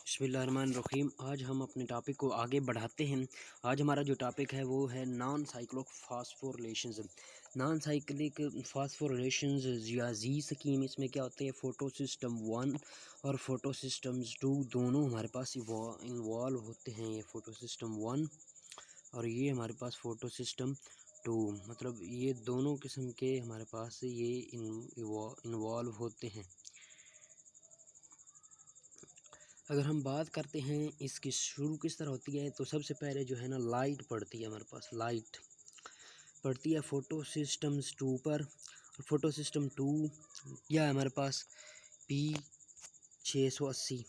बिस्मिल्लाहिर्रहमानिर्रहीम। आज हम अपने टॉपिक को आगे बढ़ाते हैं। आज हमारा जो टॉपिक है वो है नॉन साइक्लिक फास्फोरिलेशंस। नॉन साइक्लिक फास्फोरिलेशंस या जी स्कीम, इसमें क्या होते हैं, फोटो सिस्टम 1 और फोटो सिस्टम्स 2 दोनों हमारे पास इन्वॉल्व होते हैं। ये फोटो सिस्टम 1 और ये हमारे पास फोटो सिस्टम 2, मतलब ये दोनों किस्म के हमारे पास ये इन्वॉल्व होते हैं। अगर हम बात करते हैं इसकी शुरू किस तरह होती है, तो सबसे पहले जो है ना लाइट पड़ती है, हमारे पास लाइट पड़ती है फ़ोटो सिस्टम्स 2 पर। फ़ोटो सिस्टम 2 या हमारे पास P680,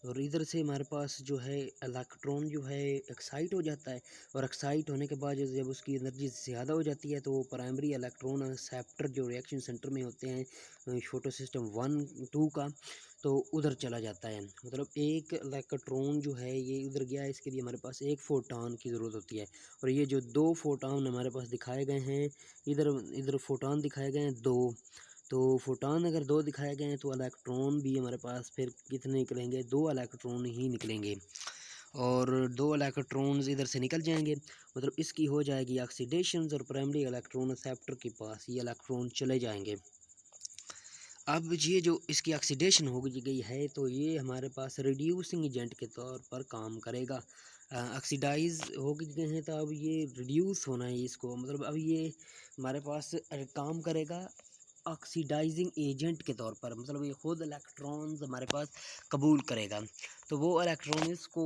और इधर से हमारे पास जो है इलेक्ट्रॉन जो है एक्साइट हो जाता है, और एक्साइट होने के बाद जब उसकी एनर्जी ज़्यादा हो जाती है तो वो प्राइमरी इलेक्ट्रॉन एक्सेप्टर जो रिएक्शन सेंटर में होते हैं फोटो सिस्टम 1-2 का, तो उधर चला जाता है। मतलब एक इलेक्ट्रॉन जो है ये उधर गया है, इसके लिए हमारे पास एक फ़ोटॉन की ज़रूरत होती है। और ये जो 2 फ़ोटॉन हमारे पास दिखाए गए हैं, इधर इधर फ़ोटॉन दिखाए गए हैं 2, तो फोटॉन अगर 2 दिखाए गए हैं तो इलेक्ट्रॉन भी हमारे पास फिर कितने निकलेंगे, 2 इलेक्ट्रॉन ही निकलेंगे। और 2 इलेक्ट्रॉन्स इधर से निकल जाएंगे, मतलब इसकी हो जाएगी ऑक्सीडेशन, और प्राइमरी इलेक्ट्रॉन एक्सेप्टर के पास ये इलेक्ट्रॉन चले जाएंगे। अब ये जो इसकी ऑक्सीडेशन हो गई है तो ये हमारे पास रिड्यूसिंग एजेंट के तौर पर काम करेगा। ऑक्सीडाइज हो गए हैं तो अब ये रिड्यूस होना है इसको, मतलब अब ये हमारे पास काम करेगा ऑक्सीडाइजिंग एजेंट के तौर पर, मतलब ये खुद इलेक्ट्रॉन्स हमारे पास कबूल करेगा। तो वो इलेक्ट्रॉन्स को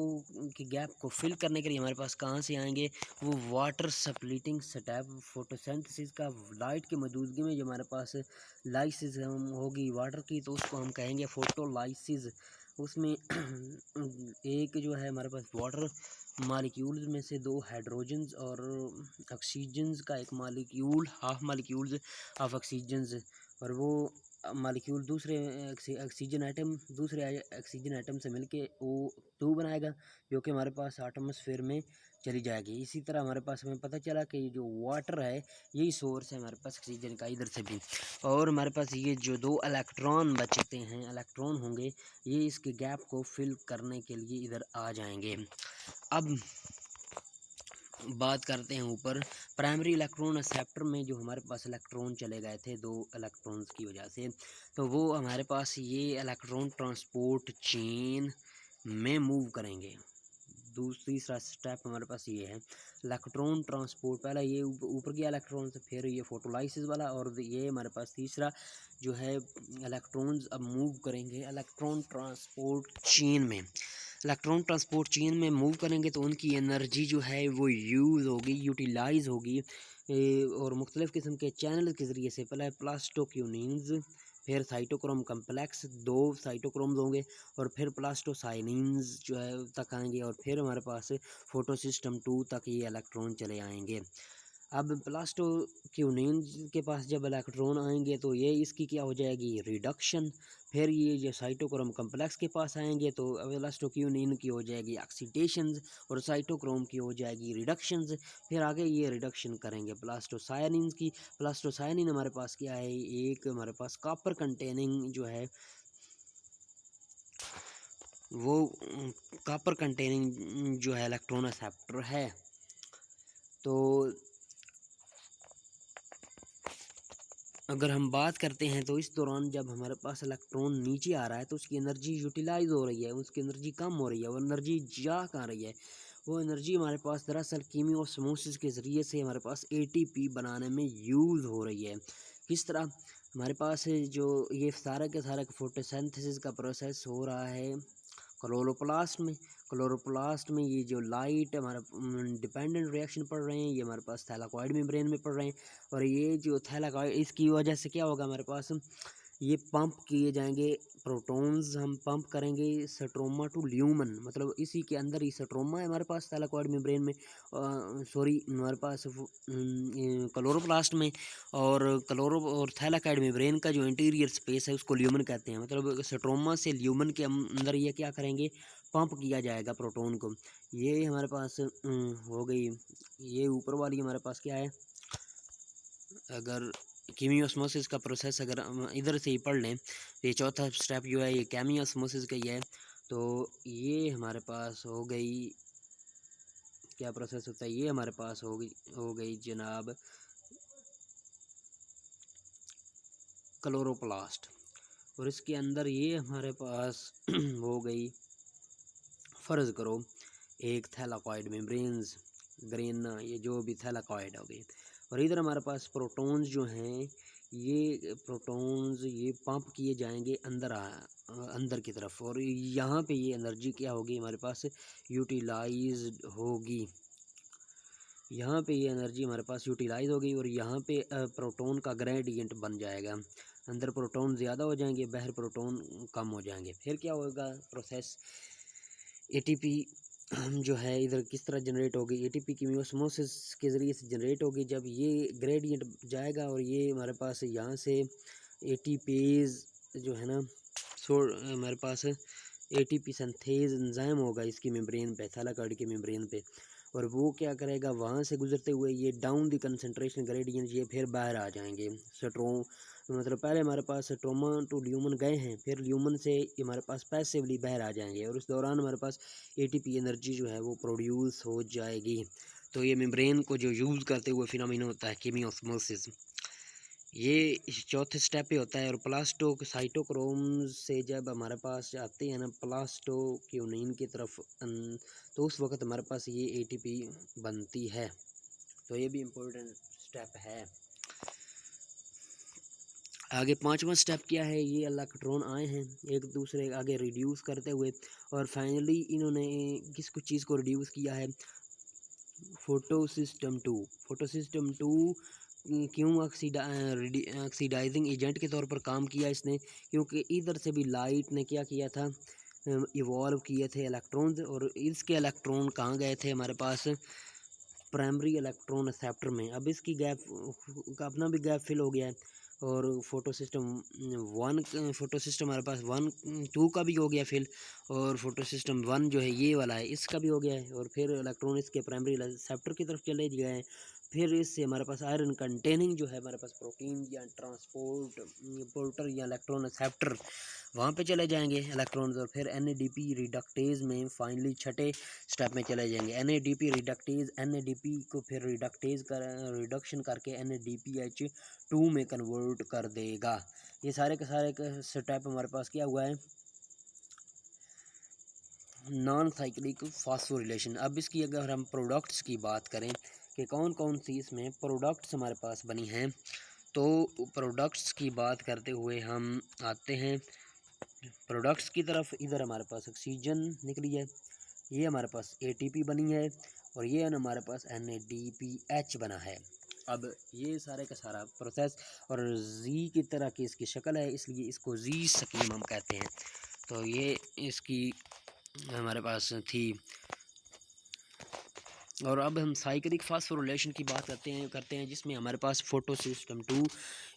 की गैप को फिल करने के लिए हमारे पास कहाँ से आएंगे, वो वाटर सप्लीटिंग स्टेप फोटोसिंथेसिस का, लाइट की मौजूदगी में जो हमारे पास लाइसिस होगी वाटर की, तो उसको हम कहेंगे फोटोलाइसिस। उसमें एक जो है हमारे पास वाटर मालिक्यूल्स में से 2 हाइड्रोजन्स और ऑक्सीजन्स का एक molecule, half molecules of oxygens, और वो मालिक्यूल दूसरे ऑक्सीजन आइटम दूसरे ऑक्सीजन आइटम से मिलके O2 बनाएगा, जो कि हमारे पास एटमॉस्फेयर में चली जाएगी। इसी तरह हमारे पास हमें पता चला कि जो वाटर है यही सोर्स है हमारे पास ऑक्सीजन का, इधर से भी। और हमारे पास ये जो 2 इलेक्ट्रॉन बचते हैं, इलेक्ट्रॉन होंगे, ये इसके गैप को फिल करने के लिए इधर आ जाएंगे। अब बात करते हैं ऊपर प्राइमरी इलेक्ट्रॉन एक्सेप्टर में जो हमारे पास इलेक्ट्रॉन चले गए थे 2 इलेक्ट्रॉन्स की वजह से, तो वो हमारे पास ये इलेक्ट्रॉन ट्रांसपोर्ट चेन में मूव करेंगे। दूसरा स्टेप हमारे पास ये है इलेक्ट्रॉन ट्रांसपोर्ट, पहला ये ऊपर गया इलेक्ट्रॉन से, फिर ये फोटोलाइसिस वाला, और ये हमारे पास तीसरा जो है इलेक्ट्रॉन्स अब मूव करेंगे इलेक्ट्रॉन ट्रांसपोर्ट चेन में। इलेक्ट्रॉन ट्रांसपोर्ट चेन में मूव करेंगे तो उनकी एनर्जी जो है वो यूज़ होगी, यूटिलाइज होगी, और मुख्तलिफ़ किस्म के चैनल के ज़रिए से। पहले प्लास्टोक्यूनिन्स, फिर साइटोक्रोम कम्प्लेक्स 2 साइटोक्रोम्स होंगे, और फिर प्लास्टोसाइनिन्स जो है तक आएंगे, और फिर हमारे पास फोटो सिस्टम 2 तक ये इलेक्ट्रॉन चले आएंगे। अब प्लास्टोक्यूनिन्स के पास जब इलेक्ट्रॉन आएंगे तो ये इसकी क्या हो जाएगी, रिडक्शन। फिर ये जो साइटोक्रोम कम्प्लेक्स के पास आएंगे तो प्लास्टोक्यूनिन की हो जाएगी ऑक्सीडेशंस, और साइटोक्रोम की हो जाएगी रिडक्शंस। फिर आगे ये रिडक्शन करेंगे प्लास्टोसायनिन की। प्लास्टोसायनिन हमारे पास क्या है, एक हमारे पास कॉपर कंटेनिंग जो है वो कॉपर कंटेनिंग जो है इलेक्ट्रॉन एक्सेप्टर है। तो अगर हम बात करते हैं तो इस दौरान जब हमारे पास इलेक्ट्रॉन नीचे आ रहा है तो उसकी एनर्जी यूटिलाइज हो रही है, उसकी एनर्जी कम हो रही है, वो एनर्जी जा कहाँ रही है, वो एनर्जी हमारे पास दरअसल कीमियोस्मोसिस के ज़रिए से हमारे पास ATP बनाने में यूज़ हो रही है। किस तरह, हमारे पास जो ये सारा के सारा फोटोसिंथेसिस का प्रोसेस हो रहा है क्लोरोप्लास्ट में। क्लोरोप्लास्ट में ये जो लाइट हमारा डिपेंडेंट रिएक्शन पढ़ रहे हैं, ये हमारे पास थैलाकॉइड मेम्ब्रेन में पढ़ रहे हैं, और ये जो थैलाकॉइड, इसकी वजह से क्या होगा, हमारे पास ये पंप किए जाएंगे प्रोटॉन्स, हम पंप करेंगे स्ट्रोमा टू ल्यूमन, मतलब इसी के अंदर ही स्ट्रोमा है हमारे पास थैलाकॉइड मेम्ब्रेन में, सॉरी हमारे पास क्लोरोप्लास्ट में, और क्लोरो और थैलाकॉइड मेम्ब्रेन का जो इंटीरियर स्पेस है उसको ल्यूमन कहते हैं। मतलब स्ट्रोमा से ल्यूमन के अंदर ये क्या करेंगे, पंप किया जाएगा प्रोटॉन को। ये हमारे पास हो गई। ये ऊपर वाली हमारे पास क्या है, अगर कीमियोस्मोसिस का प्रोसेस अगर हम इधर से ही पढ़ लें, ये चौथा स्टेप जो है ये केमियोस्मोसिस का ही है। तो ये हमारे पास हो गई, क्या प्रोसेस होता है, ये हमारे पास हो गई जनाब क्लोरोप्लास्ट। और इसके अंदर ये हमारे पास हो गई, फ़र्ज़ करो एक थैलाकॉइड मेम्ब्रेन्स ग्रेन, ये जो भी थैलाकॉइड हो गई। और इधर हमारे पास प्रोटॉन्स जो हैं, ये प्रोटॉन्स ये पंप किए जाएंगे अंदर की तरफ, और यहाँ पे ये एनर्जी क्या होगी हमारे पास यूटिलाइज होगी। यहाँ पे ये एनर्जी हमारे पास यूटिलाइज होगी और यहाँ पे प्रोटॉन का ग्रेडियंट बन जाएगा। अंदर प्रोटॉन ज़्यादा हो जाएंगे, बाहर प्रोटॉन कम हो जाएंगे। फिर क्या होगा प्रोसेस, एटीपी जो है इधर किस तरह जनरेट होगी, एटीपी की ऑस्मोसिस के ज़रिए से जनरेट होगी। जब ये ग्रेडियंट जाएगा और ये हमारे पास यहाँ से एटीपेज जो है ना, हमारे पास एटीपी सिंथेज एंजाइम होगा इसकी मेम्ब्रेन पे, थैलाकॉइड की मेम्ब्रेन पे, और वो क्या करेगा, वहाँ से गुजरते हुए ये डाउन द कंसंट्रेशन ग्रेडियंट ये फिर बाहर आ जाएंगे। मतलब पहले हमारे पास स्ट्रोमा टू ल्यूमन गए हैं, फिर ल्यूमन से हमारे पास पैसिवली बाहर आ जाएंगे, और उस दौरान हमारे पास एटीपी एनर्जी जो है वो प्रोड्यूस हो जाएगी। तो ये मेम्ब्रेन को जो यूज़ करते हुए फिनोमिना होता है कीमियोस्मोसिस, ये चौथे स्टेप पे होता है। और साइटोक्रोम से जब हमारे पास आते हैं ना प्लास्टोक्यूनिन की तरफ, तो उस वक्त हमारे पास ये एटीपी बनती है। तो ये भी इम्पोर्टेंट स्टेप है। आगे पांचवा स्टेप क्या है, ये इलेक्ट्रॉन आए हैं एक दूसरे आगे रिड्यूस करते हुए, और फाइनली इन्होंने किस कुछ चीज़ को रिड्यूस किया है, फोटोसिस्टम टू क्यों ऑक्सीडाइजिंग एजेंट के तौर पर काम किया इसने, क्योंकि इधर से भी लाइट ने क्या किया था, इवॉल्व किए थे इलेक्ट्रॉन्स, और इसके इलेक्ट्रॉन कहाँ गए थे हमारे पास प्राइमरी इलेक्ट्रॉन एक्सेप्टर में। अब इसकी गैप का अपना भी गैप फिल हो गया है, और फोटोसिस्टम हमारे पास 1 2 का भी हो गया फिल, और फोटोसिस्टम 1 जो है ये वाला है इसका भी हो गया है, और फिर इलेक्ट्रॉन इसके प्राइमरी रिसेप्टर की तरफ चले गए हैं। फिर इससे हमारे पास आयरन कंटेनिंग जो है हमारे पास प्रोटीन या पोर्टर या इलेक्ट्रॉन एक्सेप्टर, वहाँ पे चले जाएंगे इलेक्ट्रॉन्स, और फिर NADP रिडक्टेज में फाइनली छठे स्टेप में चले जाएंगे। NADP को फिर रिडक्शन करके NADPH2 में कन्वर्ट कर देगा। ये सारे के सारे स्टेप हमारे पास क्या हुआ है, नॉन साइक्लिक फास्फोरिलेशन। अब इसकी अगर हम प्रोडक्ट्स की बात करें कि कौन कौन सी इसमें प्रोडक्ट्स हमारे पास बनी हैं, तो प्रोडक्ट्स की बात करते हुए हम आते हैं प्रोडक्ट्स की तरफ। इधर हमारे पास ऑक्सीजन निकली है, ये हमारे पास ATP बनी है, और ये हमारे पास NADPH बना है। अब ये सारे का सारा प्रोसेस, और जी की तरह की इसकी शक्ल है, इसलिए इसको जी स्कीम हम कहते हैं। तो ये इसकी हमारे पास थी। और अब हम साइक्लिक फास्फोरिलेशन की बात करते हैं जिसमें हमारे पास फोटोसिस्टम 2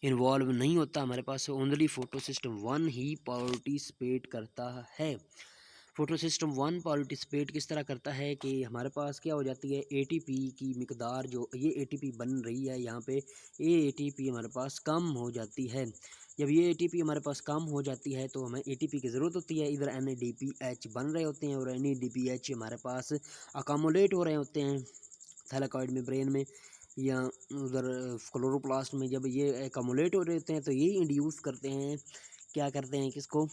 इन्वॉल्व नहीं होता, हमारे पास ओनली फोटोसिस्टम 1 ही पार्टिसिपेट करता है। फोटोसिस्टम 1 पार्टिसिपेट किस तरह करता है कि हमारे पास क्या हो जाती है, ATP की मिकदार, जो ये ATP बन रही है यहाँ पे, ये ATP हमारे पास कम हो जाती है। जब ये ATP हमारे पास कम हो जाती है तो हमें ATP की ज़रूरत होती है। इधर NADPH बन रहे होते हैं, और NADPH हमारे पास अकामुलेट हो रहे होते हैं थैलाकॉइड में, ब्रेन में, या उधर क्लोरोप्लास्ट में। जब ये अकामुलेट हो रहे होते हैं तो ये इंड्यूस करते हैं, क्या करते हैं किसको,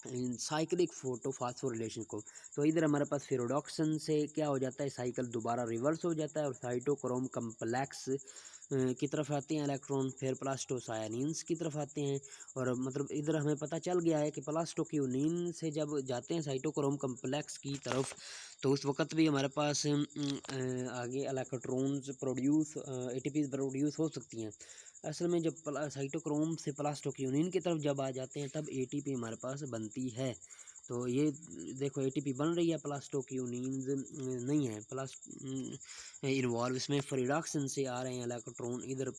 साइक्लिक फोटोफास्फोरिलेशन को। तो इधर हमारे पास फेरोडॉक्सन से क्या हो जाता है, साइकिल दोबारा रिवर्स हो जाता है, और साइटोक्रोम कम्प्लेक्स की तरफ आते हैं इलेक्ट्रॉन, फिर प्लास्टोसायनिन्स की तरफ आते हैं। और मतलब इधर हमें पता चल गया है कि प्लास्टोक्यूनिन से जब जाते हैं साइटोक्रोम कम्प्लेक्स की तरफ, तो उस वक्त भी हमारे पास आगे इलेक्ट्रॉन्स प्रोड्यूस ATP प्रोड्यूस हो सकती हैं। असल में जब साइटोक्रोम से प्लास्टोक्यूनिन की तरफ जब आ जाते हैं तब ATP हमारे पास बनती है। तो ये देखो ATP बन रही है, प्लास्टोक्यूनिन नहीं है, इन्वॉल्व इसमें फ्रीडॉक्सिन से आ रहे हैं इलेक्ट्रॉन, इधर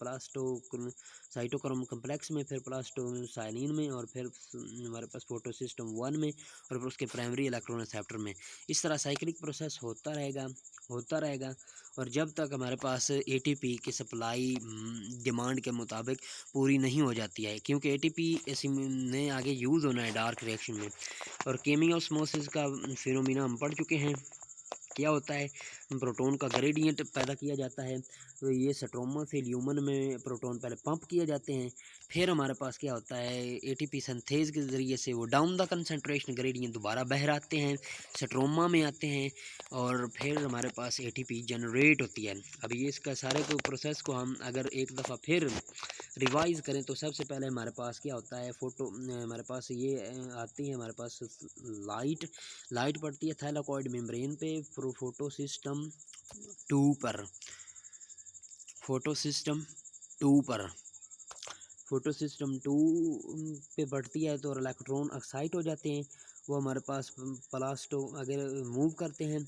साइटोक्रोम कम्प्लेक्स में, फिर प्लास्टोसाइनिन में, और फिर हमारे पास फोटोसिस्टम 1 में, और फिर उसके प्राइमरी इलेक्ट्रॉन एक्सेप्टर में। इस तरह साइक्लिक प्रोसेस होता रहेगा, और जब तक हमारे पास ATP की सप्लाई डिमांड के मुताबिक पूरी नहीं हो जाती है, क्योंकि ATP ऐसी में आगे यूज़ होना है डार्क रिएक्शन में, और केमियोस्मोसिस का फिनोमिना हम पढ़ चुके हैं। क्या होता है, प्रोटॉन का ग्रेडियंट पैदा किया जाता है, तो ये स्ट्रोमा से ल्यूमन में प्रोटॉन पहले पंप किए जाते हैं, फिर हमारे पास क्या होता है एटीपी सिंथेज के ज़रिए से वो डाउन द कंसंट्रेशन ग्रेडियंट दोबारा बहराते हैं, स्ट्रोमा में आते हैं, और फिर हमारे पास एटीपी जनरेट होती है। अब ये इसका सारे को प्रोसेस को हम अगर एक दफ़ा फिर रिवाइज़ करें तो सबसे पहले हमारे पास क्या होता है हमारे पास ये आती है हमारे पास लाइट पड़ती है थैलाकॉइड मेम्ब्रेन पे फोटोसिस्टम 2 पर फोटोसिस्टम 2 पर फोटोसिस्टम 2 पे बढ़ती है तो इलेक्ट्रॉन एक्साइट हो जाते हैं, वो हमारे पास प्लास्टो अगर मूव करते हैं,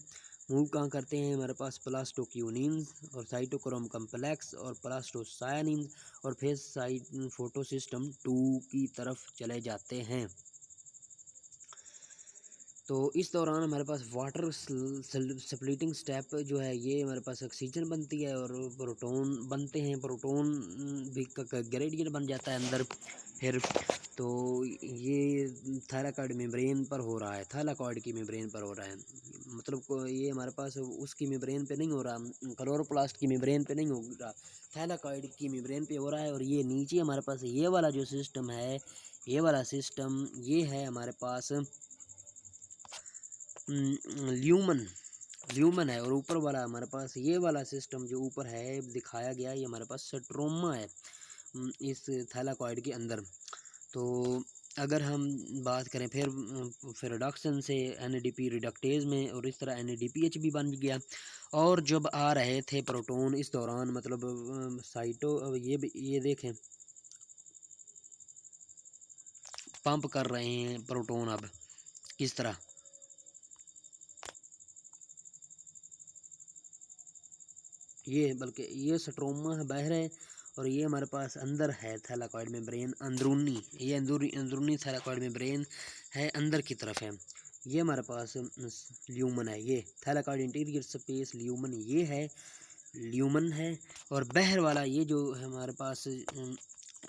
मूव कहाँ करते हैं हमारे पास प्लास्टोक्यूनिन और साइटोक्रोम कम्प्लेक्स और प्लास्टोसायनिन, और फिर फोटोसिस्टम 2 की तरफ चले जाते हैं। तो इस दौरान हमारे पास वाटर स्प्लिटिंग स्टेप जो है ये हमारे पास ऑक्सीजन बनती है और प्रोटॉन बनते हैं, प्रोटॉन भी ग्रेडियंट बन जाता है अंदर। फिर तो ये थाइलाकॉइड मेम्ब्रेन पर हो रहा है, थाइलाकॉइड की मेम्ब्रेन पर हो रहा है, मतलब ये हमारे पास उसकी मेम्ब्रेन पे नहीं हो रहा, क्लोरोप्लास्ट की मेम्ब्रेन पे नहीं हो रहा, थाइलाकॉइड की मेम्ब्रेन पे हो रहा है। और ये नीचे हमारे पास ये वाला जो सिस्टम है, ये वाला सिस्टम ये है हमारे पास ल्यूमन है, और ऊपर वाला हमारे पास ये वाला सिस्टम जो ऊपर है दिखाया गया ये हमारे पास स्ट्रोमा है इस थैलाकॉइड के अंदर। तो अगर हम बात करें फिर रिडक्शन से एनएडीपी रिडक्टेज में, और इस तरह एनएडीपीएच भी बन गया। और जब आ रहे थे प्रोटॉन इस दौरान मतलब साइटो ये देखें पंप कर रहे हैं प्रोटॉन अब किस तरह, ये बल्कि ये स्ट्रोमा है बह रहे, और ये हमारे पास अंदर है थैलाकॉइड मेम्ब्रेन अंदरूनी, ये अंदरूनी थैलाकॉइड मेम्ब्रेन है अंदर की तरफ है। ये हमारे पास ल्यूमन है, ये थैलाकॉइड इंटीरियर स्पेस ल्यूमन ये है, ल्यूमन है। और बहर वाला ये जो हमारे पास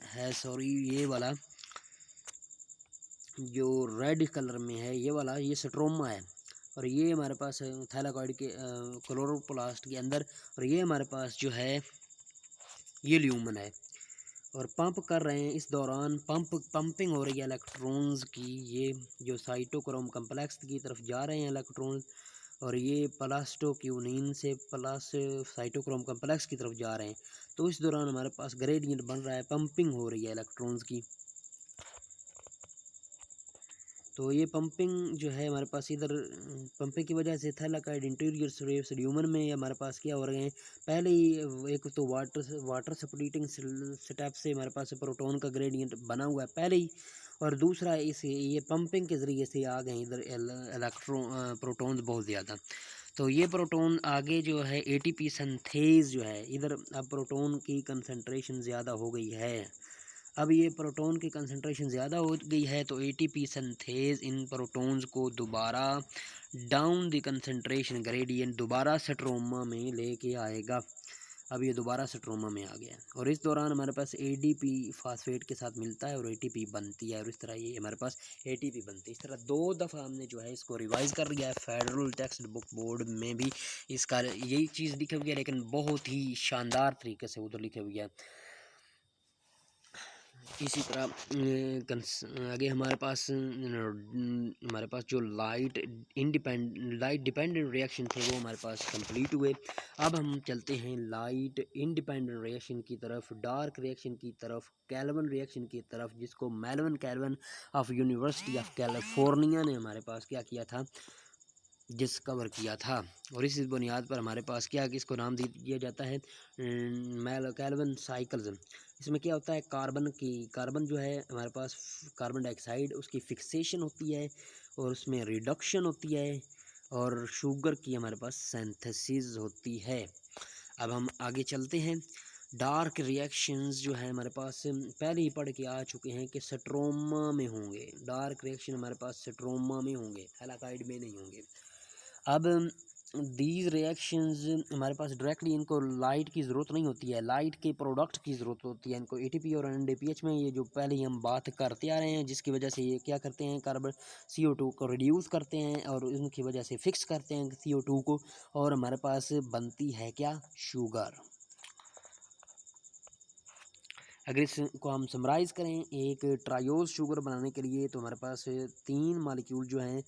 है सॉरी ये वाला जो रेड कलर में है ये वाला ये स्ट्रोमा है, और ये हमारे पास थैलाकॉइड के क्लोरोप्लास्ट के अंदर, और ये हमारे पास जो है ये ल्यूमन है। और पंप कर रहे हैं इस दौरान पंपिंग हो रही है इलेक्ट्रॉन्स की, ये जो साइटोक्रोम कम्प्लेक्स की तरफ जा रहे हैं इलेक्ट्रॉन, और ये प्लास्टोक्यूनिन से प्लस साइटोक्रोम कम्प्लेक्स की तरफ जा रहे हैं। तो इस दौरान हमारे पास ग्रेडियंट बन रहा है, पंपिंग हो रही है इलेक्ट्रॉन्स की। तो ये पंपिंग जो है हमारे पास इधर पंपिंग की वजह से थैलाकॉइड इंटीरियर ल्यूमन में हमारे पास क्या हो रहे हैं, पहले ही एक तो वाटर स्प्लिटिंग स्टेप से हमारे पास प्रोटॉन का ग्रेडियंट बना हुआ है पहले ही, और दूसरा इस ये पंपिंग के ज़रिए से आ गए इधर प्रोटॉन्स बहुत ज़्यादा। तो ये प्रोटॉन आगे जो है एटीपी सिंथेज जो है इधर अब प्रोटॉन की कंसंट्रेशन ज़्यादा हो गई है, अब ये प्रोटॉन की कंसंट्रेशन ज़्यादा हो गई है तो एटीपी सिंथेज इन प्रोटॉन्स को दोबारा डाउन द कंसंट्रेशन ग्रेडियंट दोबारा स्ट्रोमा में लेके आएगा। अब ये दोबारा स्ट्रोमा में आ गया, और इस दौरान हमारे पास एडीपी फास्फेट के साथ मिलता है और एटीपी बनती है, और इस तरह ये हमारे पास एटीपी बनती है। इस तरह 2 दफ़ा हमने जो है इसको रिवाइज़ कर लिया है, फेडरल टेक्स्ट बुक बोर्ड में भी इसका यही चीज़ लिखी हुई है, लेकिन बहुत ही शानदार तरीके से उधर लिखी हुई है। इसी तरह आगे हमारे पास जो लाइट डिपेंडेंट रिएक्शन थे वो हमारे पास कंप्लीट हुए। अब हम चलते हैं लाइट इंडिपेंडेंट रिएक्शन की तरफ, डार्क रिएक्शन की तरफ, कैल्विन रिएक्शन की तरफ, जिसको Melvin Calvin of University of California ने हमारे पास क्या किया था, डिस्कवर किया था। और इस बुनियाद पर हमारे पास क्या कि इसको नाम दिया जाता है कैल्विन साइकिल्स। इसमें क्या होता है, कार्बन जो है हमारे पास कार्बन डाइऑक्साइड उसकी फिक्सेशन होती है और उसमें रिडक्शन होती है, और शुगर की हमारे पास सिंथेसिस होती है। अब हम आगे चलते हैं। डार्क रिएक्शंस जो है हमारे पास पहले ही पढ़ के आ चुके हैं कि स्ट्रोमा में होंगे, डार्क रिएक्शन हमारे पास स्ट्रोमा में होंगे, थैलाकॉइड में नहीं होंगे। अब दीज रिएक्शंस हमारे पास डायरेक्टली इनको लाइट की ज़रूरत नहीं होती है, लाइट के प्रोडक्ट की ज़रूरत होती है इनको। एटीपी और एनएडीपीएच में ये जो पहले ही हम बात करते आ रहे हैं, जिसकी वजह से ये क्या करते हैं, कार्बन CO2 को रिड्यूस करते हैं और उनकी वजह से फिक्स करते हैं CO2 को, और हमारे पास बनती है क्या, शुगर। अगर इसको हम समराइज़ करें, एक ट्रायोज शुगर बनाने के लिए तो हमारे पास 3 मॉलिक्यूल जो हैं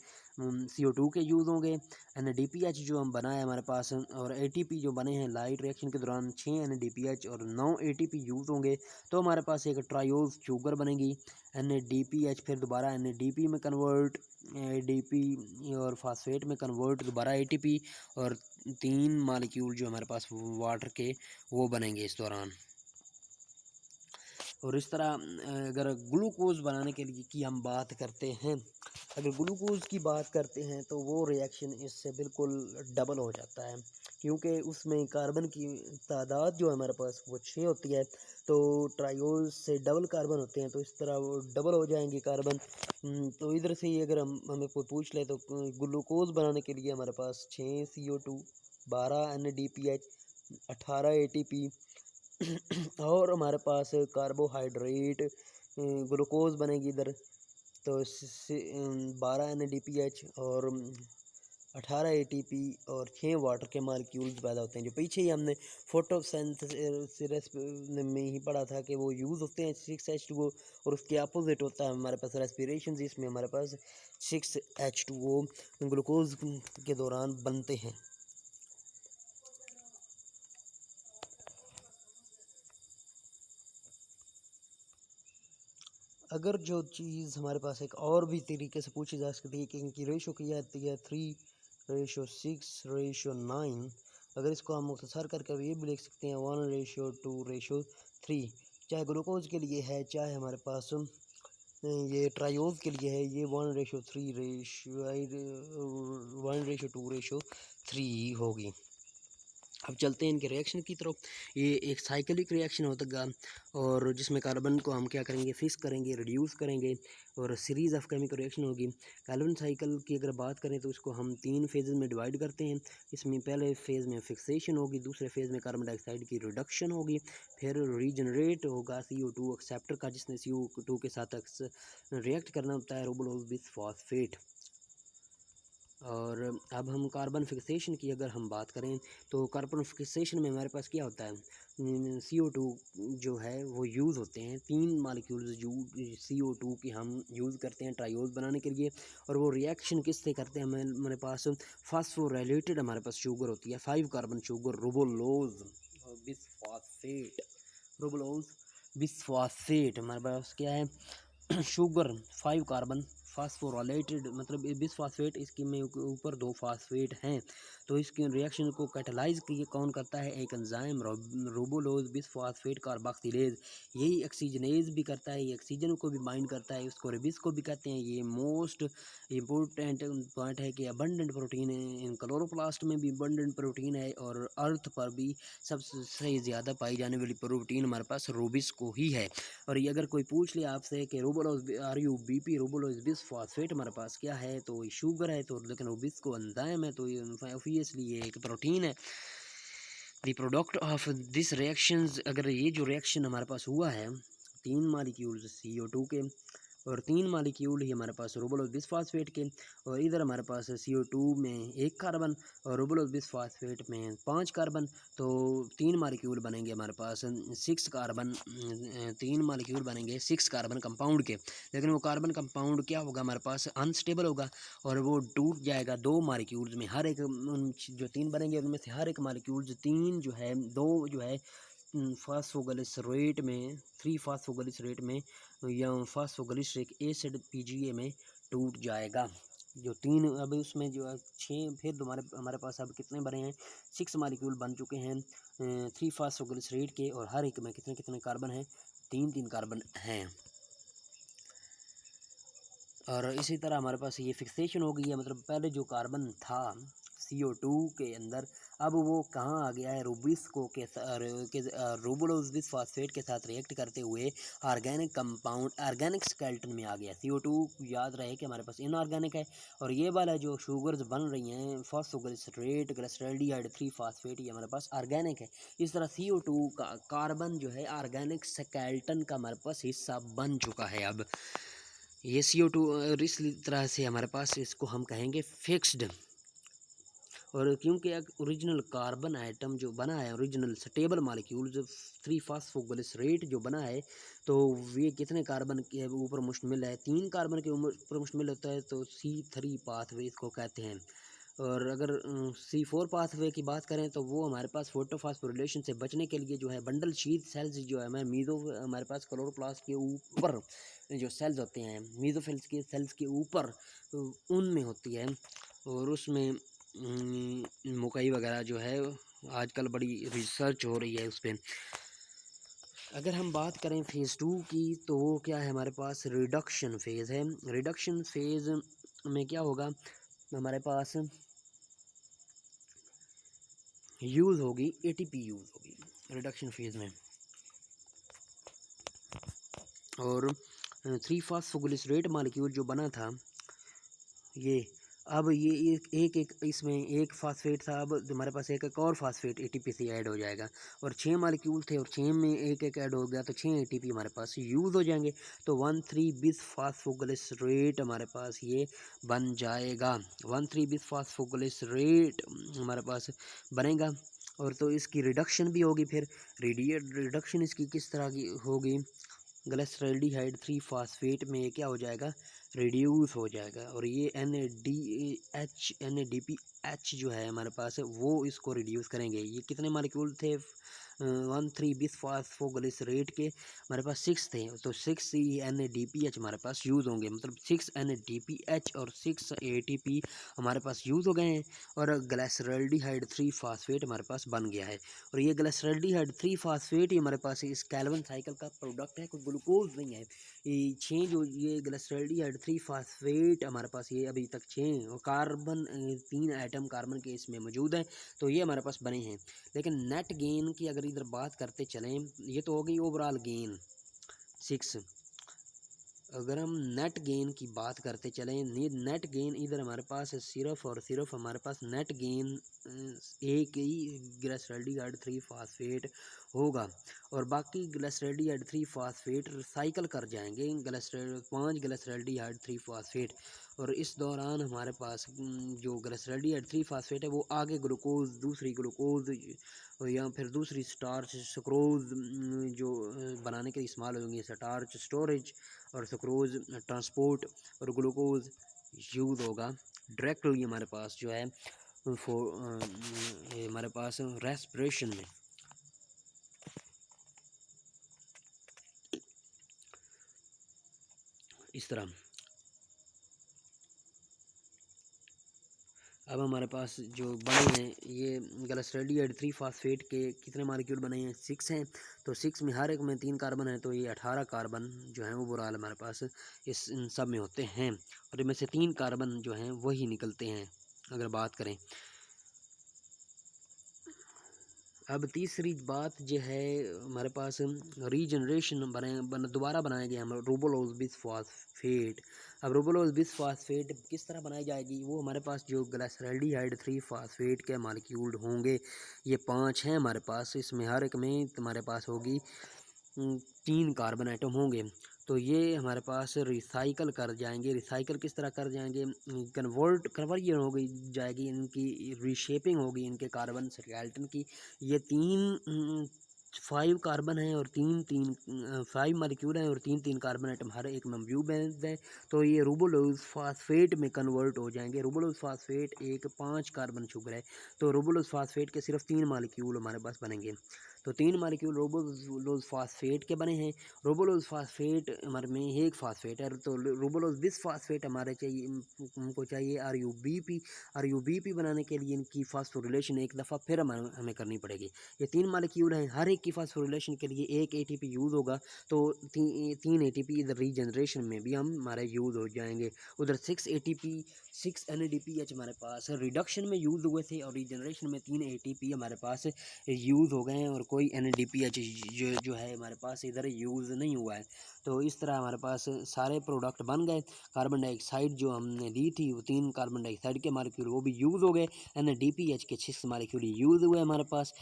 CO2 के यूज़ होंगे। NADPH जो हम बना है हमारे पास, और ATP जो बने हैं लाइट रिएक्शन के दौरान 6 NADPH और 9 ATP यूज़ होंगे, तो हमारे पास एक ट्रायोज शुगर बनेगी। NADPH फिर दोबारा NADP में कन्वर्ट, ADP और फास्फेट में कन्वर्ट, दोबारा ATP, और 3 मॉलिक्यूल जो हमारे पास वाटर के वो बनेंगे इस दौरान। और इस तरह अगर ग्लूकोज़ बनाने के लिए की हम बात करते हैं, अगर ग्लूकोज़ की बात करते हैं तो वो रिएक्शन इससे बिल्कुल डबल हो जाता है, क्योंकि उसमें कार्बन की तादाद जो है हमारे पास वो 6 होती है, तो ट्रायोज से डबल कार्बन होते हैं, तो इस तरह वो डबल हो जाएंगे कार्बन। तो इधर से ही अगर हमें कोई पूछ ले तो ग्लूकोज़ बनाने के लिए हमारे पास 6 CO2, 12 NADPH, 18 ATP और हमारे पास कार्बोहाइड्रेट ग्लूकोज बनेगी इधर, तो 12 NADPH और 18 ATP और 6 वाटर के मालिक्यूल्स पैदा होते हैं, जो पीछे ही हमने फोटोसिंथेसिस में ही पढ़ा था कि वो यूज़ होते हैं 6H2O, और उसके अपोजिट होता है हमारे पास रेस्पिरेशन, जिसमें हमारे पास 6H2O ग्लूकोज के दौरान बनते हैं। अगर जो चीज़ हमारे पास एक और भी तरीके से पूछी जा सकती है कि इनकी रेशो की जाती है 3:6:9, अगर इसको हम मुख्तसर करके ये भी लिख सकते हैं 1:2:3, चाहे ग्लूकोज के लिए है चाहे हमारे पास ये ट्रायोज के लिए है, ये 1:2:3 होगी। अब चलते हैं इनके रिएक्शन की तरफ। ये एक साइक्लिक रिएक्शन होगा, और जिसमें कार्बन को हम क्या करेंगे, फिक्स करेंगे, रिड्यूस करेंगे, और सीरीज़ ऑफ केमिकल रिएक्शन होगी। कार्बन साइकिल की अगर बात करें तो इसको हम 3 फेजेज़ में डिवाइड करते हैं। इसमें पहले फेज़ में फिक्सेशन होगी, दूसरे फेज़ में कार्बन डाइऑक्साइड की रिडक्शन होगी, फिर रीजनरेट होगा CO2 एक्सेप्टर का, जिसने CO2 के साथ रिएक्ट करना होता है रूबोलोज बिसफॉस्फेट। और अब हम कार्बन फिक्सेशन की अगर हम बात करें तो कार्बन फिक्सेशन में हमारे पास क्या होता है, CO2 जो है वो यूज़ होते हैं, 3 मालिक्यूल्स CO2 की हम यूज़ करते हैं ट्रायोज बनाने के लिए, और वो रिएक्शन किससे करते हैं, हमारे पास फास्फोराइलेटेड हमारे पास शुगर होती है, 5 कार्बन शुगर रूबोलोज बिसफॉस्फेट, रूबोलोज बिसफॉस्फेट हमारे पास क्या है शुगर 5 कार्बन फास्फोराइलेटेड, मतलब बिसफॉस्फेट, इसकी में ऊपर 2 फास्फेट हैं, तो इसके रिएक्शन को कैटालाइज कौन करता है, एक एंजाइम रूबोलोज बिसफॉस्फेट कार्बोक्सिलेज, यही ऑक्सीजनेज भी करता है, ये ऑक्सीजन को भी बाइंड करता है, उसको रिबिस को भी कहते हैं। ये मोस्ट इम्पोर्टेंट पॉइंट है कि अबंडेंट प्रोटीन है, इन क्लोरोप्लास्ट में भी अबंडेंट प्रोटीन है, और अर्थ पर भी सबसे ज़्यादा पाई जाने वाली प्रोटीन हमारे पास रूबिस को ही है। और ये अगर कोई पूछ ले आपसे कि रूबोलोज RUBP रूबोलोज बिसफॉस्फेट हमारे पास क्या है, तो ये शुगर है, तो लेकिन रूबिस को एंजाइम है, तो ये ऑब्वियसली ये एक प्रोटीन है। The product of this reactions, अगर ये जो रिएक्शन हमारे पास हुआ है 3 मालिक्यूल्स CO2 के और 3 मालिक्यूल ही हमारे पास रूबोलोज बिसफॉस्फेट के, और इधर हमारे पास CO2 में 1 कार्बन और रूबोलोज बिसफॉस्फेट में 5 कार्बन, तो 3 मालिक्यूल बनेंगे हमारे पास 6 कार्बन, 3 मालिक्यूल बनेंगे 6 कार्बन कंपाउंड के, लेकिन वो कार्बन कंपाउंड क्या होगा हमारे पास, अनस्टेबल होगा, और वो टूट जाएगा 2 मालिक्यूल्स में, हर एक जो 3 बनेंगे उनमें से हर एक मालिक्यूल 3 जो है 2 जो है फास्फोग्लिसरेट में 3 फास्फोग्लिसरेट में या फास्फोग्लिसरिक एसिड PGA में टूट जाएगा। जो 3 अब उसमें जो 6 फिर हमारे पास अब कितने बने हैं, 6 मालिक्यूल बन चुके हैं 3 फास्फोग्लिसरेट के, और हर एक में कितने कितने कार्बन हैं, 3 3 कार्बन हैं। और इसी तरह हमारे पास ये फिक्सेशन हो गई है, मतलब पहले जो कार्बन था CO2 के अंदर, अब वो कहाँ आ गया है, रूबिस्को के रूबुलोज बिसफॉस्फेट के साथ रिएक्ट करते हुए ऑर्गेनिक कंपाउंड ऑर्गेनिक स्केलेटन में आ गया। CO2 याद रहे कि हमारे पास इनऑर्गेनिक है, और ये वाला जो शुगर्स बन रही हैं फॉस्फोग्लिसरेट ग्लिसरॉल्डिहाइड 3 फास्फेट, ये हमारे पास ऑर्गेनिक है। इस तरह CO2 का कार्बन जो है ऑर्गेनिक स्केलेटन का हमारे पास हिस्सा बन चुका है। अब ये CO2 और इस तरह से हमारे पास इसको हम कहेंगे फिक्स्ड। और क्योंकि एक ओरिजिनल कार्बन आइटम जो बना है, ओरिजिनल स्टेबल मालिक्यूल जो 3 फास्फोग्लिसरेट जो बना है, तो ये कितने कार्बन के ऊपर मुश्तमिल है, 3 कार्बन के ऊपर मुश्तमिल होता है, तो C3 पाथवे इसको कहते हैं। और अगर C4 पाथवे की बात करें तो वो हमारे पास फोटोफॉस्फोरिलेशन से बचने के लिए जो है बंडल शीथ सेल्स जो है हमारे पास क्लोरोप्लास्ट के ऊपर जो सेल्स होते हैं मीजोफिल्स के सेल्स के ऊपर, उनमें होती है, और उसमें मकई वगैरह जो है आजकल बड़ी रिसर्च हो रही है उस पर। अगर हम बात करें फ़ेज़ 2 की, तो वो क्या है, हमारे पास रिडक्शन फेज़ है। रिडक्शन फेज़ में क्या होगा, हमारे पास यूज़ होगी ATP यूज़ होगी रिडक्शन फेज़ में। और 3 फास्फोग्लिसरेट मालिक्यूल जो बना था ये, अब ये एक इसमें एक फास्फेट था, अब हमारे पास एक और फास्फेट ATP से ऐड हो जाएगा, और 6 मालिक्यूल थे और 6 में एक ऐड हो गया, तो 6 ATP हमारे पास यूज़ हो जाएंगे, तो 1,3 बिस फास्फोग्लिसरेट हमारे पास ये बन जाएगा। 1,3 बिस फास्फोग्लिसरेट हमारे पास बनेगा, और तो इसकी रिडक्शन भी होगी। फिर रिडक्शन इसकी किस तरह की होगी, ग्लिसरॉल्डिहाइड 3 फास्फेट में ये क्या हो जाएगा, रिड्यूस हो जाएगा, और ये NADPH जो है हमारे पास वो इसको रिड्यूस करेंगे। ये कितने मालिक्यूल थे, 1,3 बिस फास्फोग्लिसरेट के हमारे पास 6 थे, तो 6 NADPH हमारे पास यूज़ होंगे, मतलब 6 NADPH और 6 ATP हमारे पास यूज़ हो गए हैं, और ग्लिसरॉल्डिहाइड 3 फास्फेट हमारे पास बन गया है। और ये ग्लिसरॉल्डिहाइड 3 फास्फेट ही हमारे पास इस कैल्विन साइकिल का प्रोडक्ट है, कोई ग्लूकोज नहीं है। ये 6 जो ये ग्लिसरॉल्डिहाइड 3 फास्फेट हमारे पास ये अभी तक 6 और कार्बन 3 एटम कार्बन के इसमें मौजूद हैं, तो ये हमारे पास बने हैं। लेकिन नेट गेन की अगर इधर बात करते चलें, ये तो हो गई ओवरऑल गेन 6। अगर हम नेट गेन की बात करते चलें, नेट गेन इधर हमारे पास सिर्फ और सिर्फ हमारे पास नेट गेन एक ही ग्लिसरॉल्डिहाइड 3 फास्फेट होगा, और बाकी ग्लिसरॉल्डिहाइड 3 फास्फेट रिसाइकल कर जाएंगे 5 ग्लिसरॉल्डिहाइड 3 फास्फेट, और इस दौरान हमारे पास जो ग्लिसरॉल्डिहाइड 3 फास्फेट है वो आगे ग्लूकोज, दूसरी ग्लूकोज या फिर दूसरी स्टार्च सुक्रोज जो बनाने के इस्तेमाल होंगे, स्टार्च स्टोरेज और सुक्रोज ट्रांसपोर्ट और ग्लूकोज यूज़ होगा डायरेक्टली हमारे पास जो है हमारे पास रेस्पिरेशन में। इस तरह अब हमारे पास जो बने हैं ये ग्लिसरॉल्डिहाइड 3 फास्फेट के कितने मालिक्यूल बने हैं, 6 हैं, तो 6 में हर एक में 3 कार्बन है, तो ये 18 कार्बन जो हैं ओवरऑल हमारे पास इस इन सब में होते हैं, और इनमें से 3 कार्बन जो हैं वही निकलते हैं अगर बात करें। अब तीसरी बात जो है हमारे पास रीजनरेशन दोबारा बनाया गया हमारा रूबोलोज बिसफॉस्फेट। अब रूबोलोज बिसफॉस्फेट किस तरह बनाई जाएगी, वो हमारे पास जो ग्लिसरॉल्डिहाइड 3 फास्फेट के मालिक्यूल होंगे, ये 5 हैं हमारे पास, इसमें हर एक में तुम्हारे पास होगी 3 कार्बन आइटम होंगे, तो ये हमारे पास रिसाइकल कर जाएंगे। रिसाइकल किस तरह कर जाएंगे, कन्वर्जन हो गई जाएगी, इनकी रीशेपिंग होगी इनके कार्बन स्केलेटन की। ये 5 कार्बन है और 5 मालिक्यूल हैं और 3 कार्बन आइटम हर एक में मौजूद हैं, तो ये रूबोलोज फास्फेट में कन्वर्ट हो जाएंगे। रूबोलोज फास्फेट एक 5 कार्बन शुगर है, तो रूबोलोज फास्फेट के सिर्फ 3 मालिक्यूल हमारे पास बनेंगे, तो 3 मालिक्यूल रूबोलोज फास्फेट के बने हैं। रूबोलोज फास्फेट हमारे में एक फास्फेट है, तो रूबोलोज बिस फास्फेट हमारे चाहिए, हमको चाहिए RUBP बनाने के लिए इनकी फास्फोरिलेशन एक दफ़ा फिर हमें करनी पड़ेगी। ये 3 मालिक्यूल हैं, हर एक की फास्फोरिलेशन के लिए एक एटीपी यूज़ होगा तो तीन एटीपी इधर रीजनरेशन में भी हम हमारे यूज़ हो जाएंगे। उधर 6 NADPH हमारे पास रिडक्शन में यूज़ हुए थे और रीजनरेशन में 3 ATP हमारे पास यूज़ हो गए हैं और कोई NADPH जो है हमारे पास इधर यूज़ नहीं हुआ है। तो इस तरह हमारे पास सारे प्रोडक्ट बन गए। कार्बन डाइऑक्साइड जो हमने दी थी वो 3 कार्बन डाइऑक्साइड के मालिक्यूल वो भी यूज़ हो गए। NADPH के 6 मालिक्यूल यूज़ हुए हमारे पास।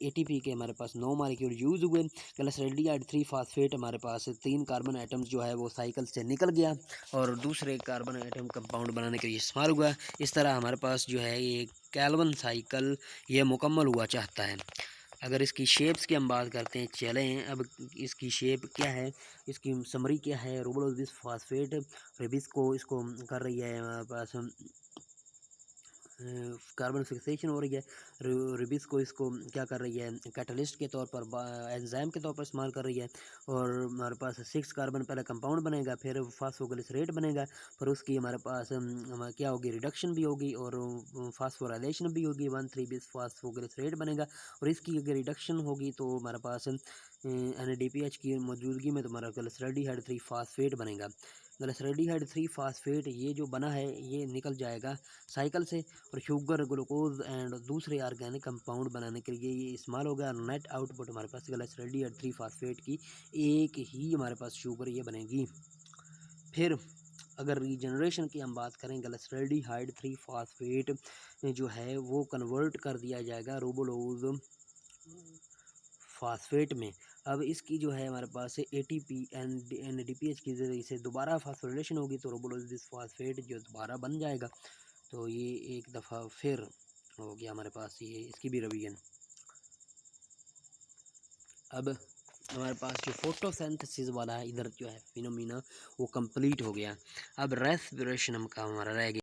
ATP के हमारे पास 9 मालिक्यूल यूज़ हुए। ग्लिसरॉल्डिहाइड 3 फास्फेट हमारे पास 3 कार्बन आइटम्स जो है वो साइकिल से निकल गया और दूसरे कार्बन आइटम कंपाउंड बनाने के लिए इस्तेमाल हुआ। इस तरह हमारे पास जो है ये कैल्विन साइकिल ये मुकम्मल हुआ चाहता है। अगर इसकी शेप्स की हम बात करते हैं, चलें अब इसकी शेप क्या है, इसकी समरी क्या है। रूबोलोज बिस फास्फेट रेबिस को इसको कर रही है हमारे पास कार्बन फिक्सेशन हो रही है। रिबिस को इसको क्या कर रही है, कैटलिस्ट के तौर पर एंजाइम के तौर पर इस्तेमाल कर रही है। और हमारे पास 6 कार्बन पहले कंपाउंड बनेगा, फिर फास्फोग्लिसरेट बनेगा, फिर उसकी हमारे पास क्या होगी, रिडक्शन भी होगी और फास्फोराइलेशन भी होगी। 1,3 बिस फास्फोग्लिसरेट बनेगा और इसकी अगर रिडक्शन होगी तो हमारे पास NADPH की मौजूदगी में तुम्हारा ग्लिसरॉल्डिहाइड 3 फास्फेट बनेगा। ग्लिसरॉल्डिहाइड 3 फास्फेट ये जो बना है ये निकल जाएगा साइकिल से और शुगर, ग्लूकोज एंड दूसरे ऑर्गेनिक कंपाउंड बनाने के लिए ये इस्तेमाल होगा। नेट आउटपुट हमारे पास ग्लिसरॉल्डिहाइड 3 फास्फेट की एक ही हमारे पास शुगर ये बनेगी। फिर अगर रीजनरेशन की हम बात करें, ग्लिसरॉल्डिहाइड 3 फास्फेट जो है वो कन्वर्ट कर दिया जाएगा रूबोलोज फास्फेट में। अब इसकी जो है हमारे पास ATP एंड NADPH की जरिए से दोबारा फास्फोरिलेशन होगी तो रूबोलोज फास्फेट जो दोबारा बन जाएगा। तो ये एक दफ़ा फिर हो गया हमारे पास ये इसकी भी रिवीजन। अब हमारे पास जो फोटोसिंथेसिस वाला है इधर जो है फिनोमिना वो कंप्लीट हो गया। अब रेस्पिरेशन का हमारा रह गया।